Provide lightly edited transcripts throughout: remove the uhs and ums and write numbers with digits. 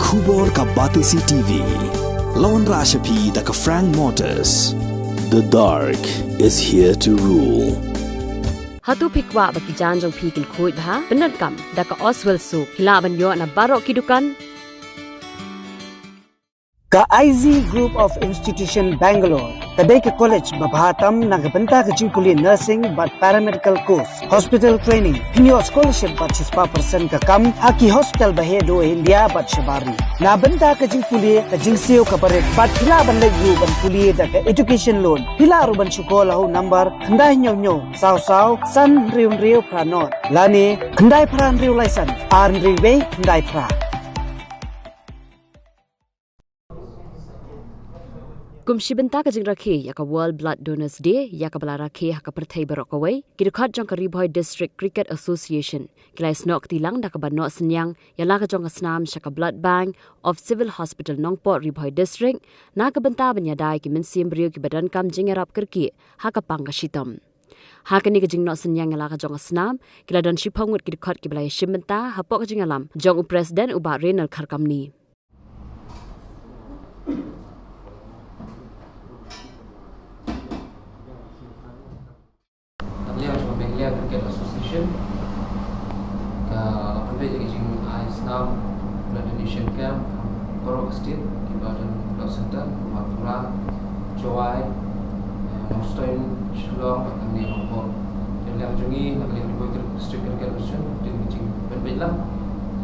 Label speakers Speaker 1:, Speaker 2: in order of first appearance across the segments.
Speaker 1: Khubor ka Batisi TV. Lawan Rashapi da ka Frank Motors. The dark is here to rule.
Speaker 2: Hatu pikwa baki janjong pikin kuit ha benar kam da ka Oswell Soup hila banyo na barok kidukan
Speaker 3: ka IZ Group of Institution Bangalore kadai ke college babhatam nagabanta ka jingkuli nursing but paramedical course hospital training hinyo scholarship but 6% ka kam haki hospital bahedo India but shabari na banta ka jingkuli ka jingseo ka paret but hila ban legu ban kuli da ka education loan hila ruban shukola ho number khandai nyo saw san riu pranot lani khandai pran riu laisan ar riwe khandai pra
Speaker 2: Kumshi benta ka jing rakhe ya ka World Blood Donors Day ya ka bala rakhe ha ka perthai barok away kidukhat jong ka Riboy District Cricket Association kilai snok tilang da ka banok senyang ya la ka jong ka snam sha ka Blood Bank of Civil Hospital Nongpot Riboy District na ka benta banya dai ki min sim brio ki badan kam jing arab kerki ha ka pang ka shitam ha ka ni ka jing no senyang ya la ka jong ka snam kila dan shipangut kidukhat ki bala shim benta ha pok ka jing alam jong president uba renal kharkamni
Speaker 4: Cricket Association ka pandai jadi jing Islam Blood Donation Camp Korok State di badan Blood Center Mapura Jowai Mostain Shillong akan ni Nongpot dan yang jungi nak lihat Riboy District Cricket Association di jing pandai lah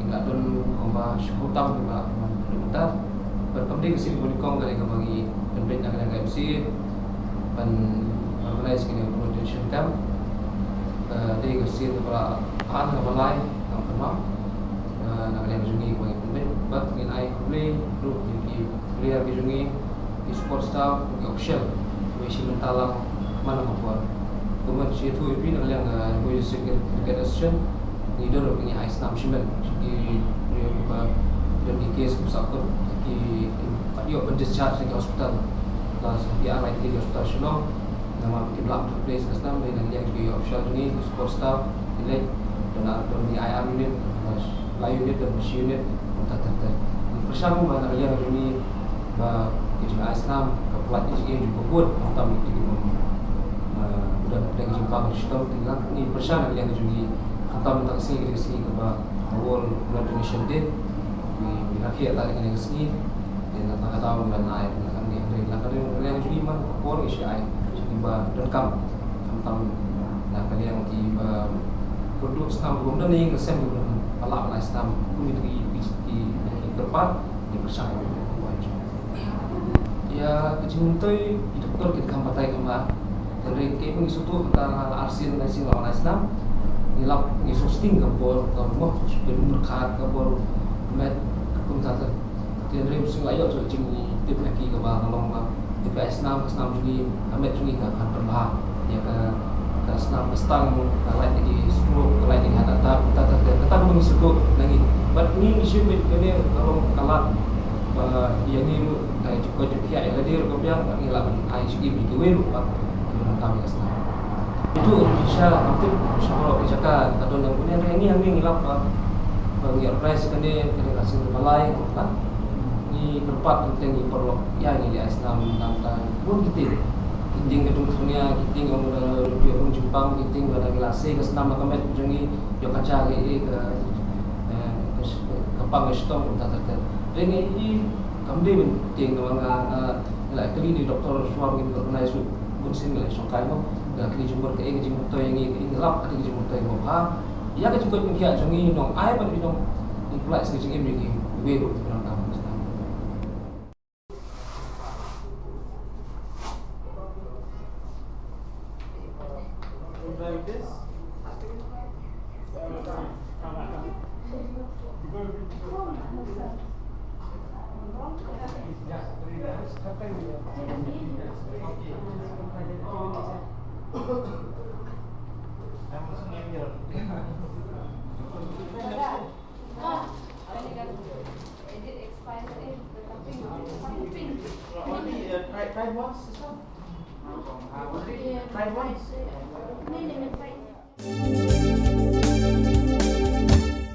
Speaker 4: hingga don komba syukutam juga bentar berpandai kesini boleh kong dari bagi pandai nak dengan MC dan organize kini Blood Donation Camp dia kesini para an kamalai ang pemam nak lihat jungi bagi pembeli bat ingin ai play group di player di jungi di support staff di official wisi mentalang mana membuat kemudian situ itu nak lihat Riboy District Cricket Association ni dulu punya ice nam shimen di apa di case besar di open discharge di hospital las dia right di hospital Shillong nama kiblat place custom dan yang di official ni support staff nilai dan di IR unit lain unit dan machine unit tertentu bersama mana yang ini kerja Islam kepelat ini juga buat atau itu dan dengan jumpa sistem tinggal ini bersama yang juga atau tentang sini ke World Blood Donation Day di akhir tadi yang sini dan tak tahu dan air akan dilakukan yang juga mana pun isi air ba rekam tentang nak kalian tiba produk stam belum dan yang resem belum palak lah stam kami di tempat di bersama ya kecintoi itu betul kita kampatai kemar dari ke pengisu tu tentang arsin nasi lawan Islam nilap ngisu sting kapor rumah sebelum berkat kapor met kumtata dari musim layak so cing di lagi ke bang long di Islam juga ambil juga kan berbahaya ya ke Islam bestang lain di sepuluh lain di hadapan tetap mengisuk lagi but ni isu ini kalau kalah yang ni kayak juga ya dia kemudian ngilang ISG itu lupa kami Islam itu bisa aktif insyaallah dijaga atau yang punya ini yang ngilang bagi price kan dia kasih balai kan ni tempat tentang ni perlu ya ni Islam tentang pun kita kiting gedung dunia kiting orang dia orang Jepang kiting pada gelasi ke senam kamet jungi yo kaca ke kapang stong tentang ini kami penting dengan like kali di doktor suami organize pun single songkai mo dan kali jumpa ke jumpa to yang ini lap ada jumpa to yang ha ya ke jumpa mungkin jungi dong ai pada dong di kelas ni jungi begini we like this. Try once, try once.